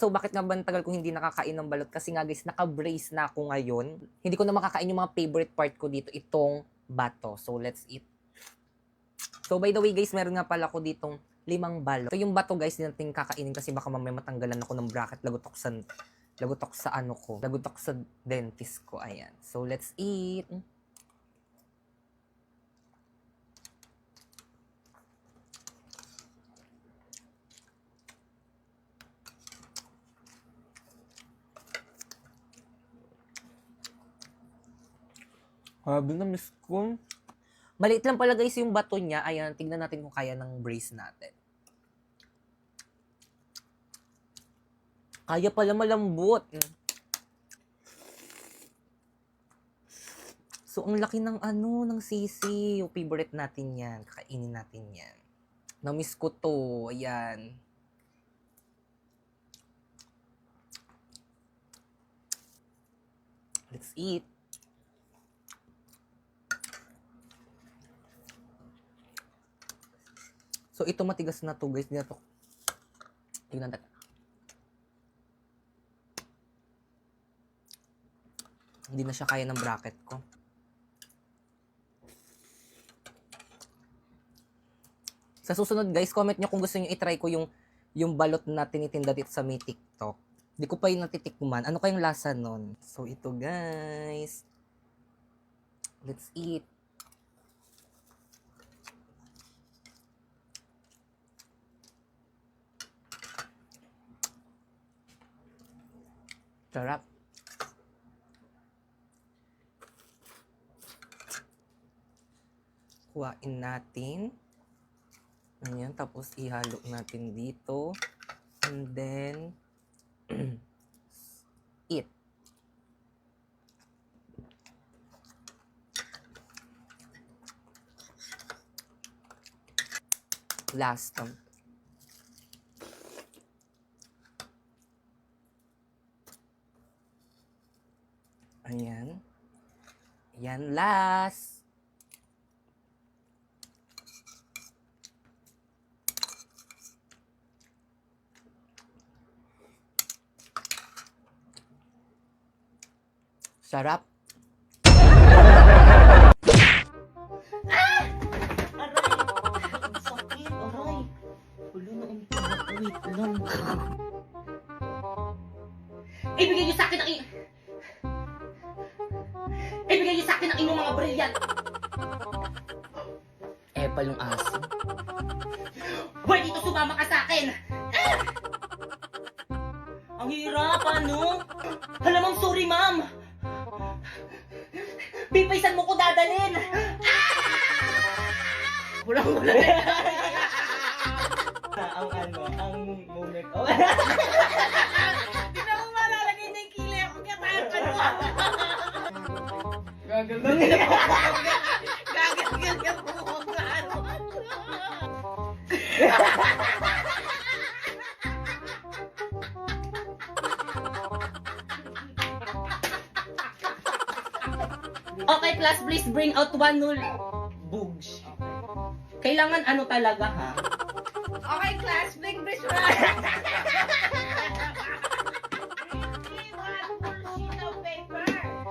So, bakit nga ba ang tagal ko hindi nakakain ng balot? Kasi nga guys, naka-brace na ako ngayon. Hindi ko na makakain yung mga favorite part ko dito, itong bato. So, let's eat. So, by the way guys, meron nga pala ako ditong 5 balot. So, yung bato guys, hindi natin kakainin kasi baka mamaya matanggalan ako ng bracket. Lagutok sa dentist ko. Ayan. So, let's eat. Grabe na, miss ko. Maliit lang pala guys yung bato niya. Ayan, tignan natin kung kaya ng brace natin. Kaya pala malambot. So, ang laki ng ng sisi. Yung favorite natin yan. Kakainin natin yan. Na-miss ko to. Ayan. Let's eat. So, ito matigas na to, guys. Hindi na to. Tignan natin. Hindi na siya kaya ng bracket ko. Sa susunod, guys, comment nyo kung gusto nyo itry ko yung balot na tinitinda dito sa may TikTok. Hindi ko pa yung natitikman. Ano kayong lasa nun? So, ito, guys. Let's eat. Sarap. Kuhain natin. Ayan, tapos ihalo natin dito. And then, eat. Last. Ayan. Ayan, last. Sarap. Sakit, aray. Ulo na wait lang. Ibigay niyo sa akin ang Ibigay niyo sa akin ang inyong mga brilliant. Epal yung aso. Hoy, dito sumama ka sa akin. Ah! Ang hirap, ano? Halamang sorry, ma'am. Pipaysan mo ko dadalhin. Ah! Walang. ang moment. Oh. Di na mo malalagay na yung kilay ako. Kaya tayo ka no. Gagal ka po. Okay, class, please bring out one null. Bugs. Kailangan ano talaga, ha? Okay, class, bring this one.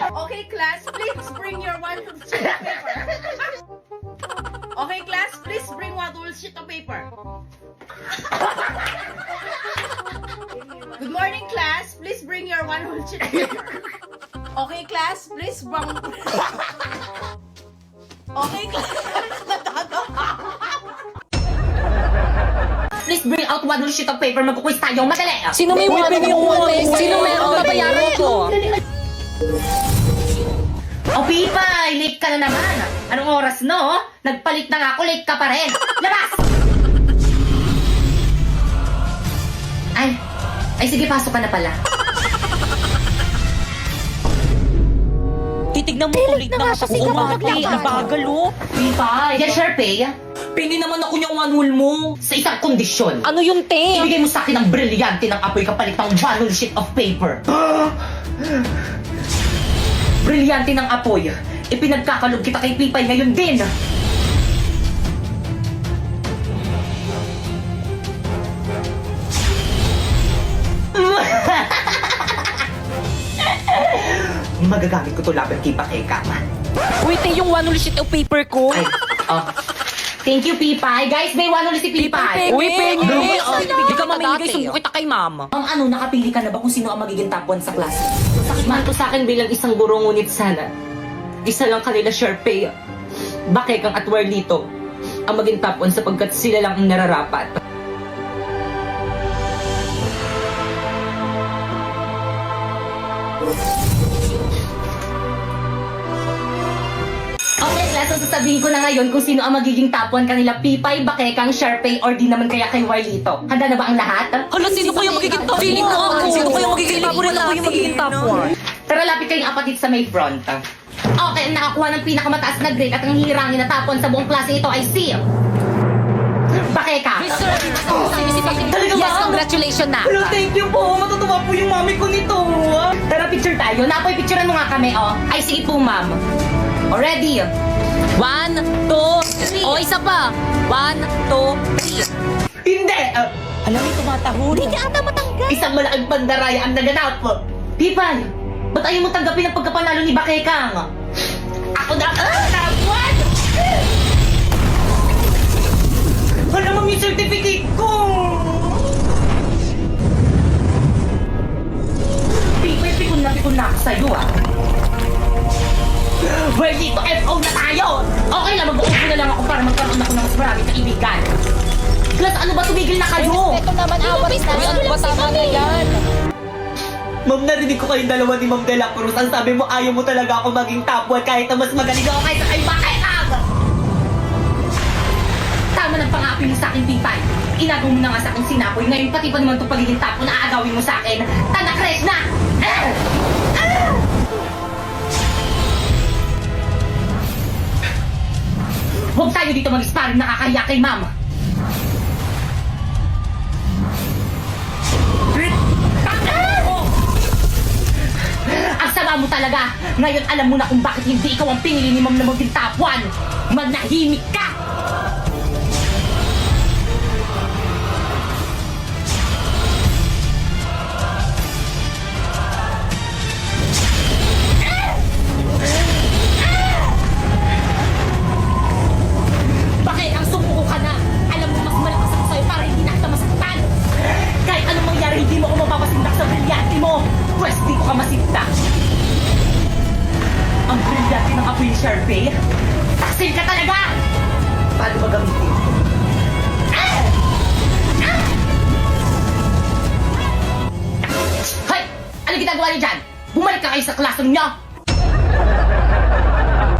Okay, class, please bring your one sheet of paper. Okay, class, please bring one whole sheet of paper. Good morning, class. Please bring your one whole sheet of paper. Okay, class, please bring... Okay, class. Please bring out one whole sheet of paper. Magkukwis tayo. Madali. Sino may whipping yung wallet? Sino meron babayaran ko? Oh, Pipay! Late ka na naman. Anong oras, no? Nagpalit na nga ako. Late ka pa rin. Labas! Ay, sige, pasok ka na pala. Titignan mo ulit na sa umati. Ang bagal, oh. Pipay! Yan, Sharpay. Pili naman ako niyang one mo. Sa isang kondisyon. Ano yung te? Ibigay mo sa akin ang brilyante ng apoy kapalit ng one whole sheet of paper. Brilyante ng apoy. Ipinagkakalog kita kay Pipay ngayon din. magagamit ko to laban kay Bakeka. Wait, yung one sheet of paper ko. Ay, thank you, Pipay. Guys, may one ulit si Pipay. Uy, pengi! Hindi ka mamimigay, dati. sumbok kita kay mama. Nakapili ka na ba kung sino ang magiging top 1 sa klase? Sakit to sa akin bilang isang guro, ngunit sana isa lang kanila Sharpay, Bakekang at Warlito ang maging top 1 sapagkat sila lang ang nararapat. Okay, class, so sasabihin ko na ngayon kung sino ang magiging top 1 kanila Pipay, Bakekang, Sharpay, or di naman kaya kay Warlito. Handa na ba ang lahat? Hala, sino kaya magiging top 1? Feeling ko ako. Sino kaya magiging top 1? Ako yung magiging top 1. Tara, lapit kayong apat dito sa may front. Okay, ang nakakuha ng pinakamataas na grade at ang hirangin na tapon sa buong klase ito ay si Bakeka. Talaga ba? Yes, congratulations na. Hello, thank you po. Matutuwa po yung mami ko nito. Tara, picture tayo. Napoy, picturean mo nga kami, oh. Ay, sige po, ma'am. Already. 1, 2, 3. O, isa pa. 1, 2, 3. Hindi. Alam mo, tumatahol. Hindi ka ata matanggal. Isang malaking pandaraya ang naganap. Pipay, ba't ayaw mo tanggapin ang pagkapanalo ni Bakekang? Ako na tapon! Wala mang yung certificate ko! Pipay, pikon na ako sa'yo, ah. Well, dito, FO na tayo! Okay lang, mag-uupo na lang ako para magkaroon ako ng mas maraming kaibigan. Plus, ano ba, tumigil na kayo? Ito naman, awat na. Ano ba tama na yan? Ma'am, narinig ko kayong dalawa ni Ma'am De La Cruz. Ang sabi mo, ayaw mo talaga ako maging top 1 kahit na mas magaling ako kaysa kay Bakekang! Tama ng pangapi mo sa akin, Pipay. Inagaw mo na nga sa akin sinapoy. Ngayon, pati pa naman itong pagiging top 1 na aagawin mo sa akin. Tanakres na! Huwag tayo dito mag-sparring, nakakaya kay Ma'am. Ang sama mo talaga! Ngayon alam mo na kung bakit hindi ikaw ang pinili ni Ma'am na maging top 1! Manahimik ka! Bakit ang sumuko ka na? Alam mo mas malakas ako sa'yo para hindi na kita masaktan! Kahit anong mangyari, hindi mo ako mapapasindak sa brilyante mo! Pwes di ko ka masindak! Ang brilyante ng apoy ni Sharpay? Taksil ka talaga! Paano ba gamitin? Hoy! Ano ginagawa niyo dyan? Bumalik ka kayo sa klase niyo!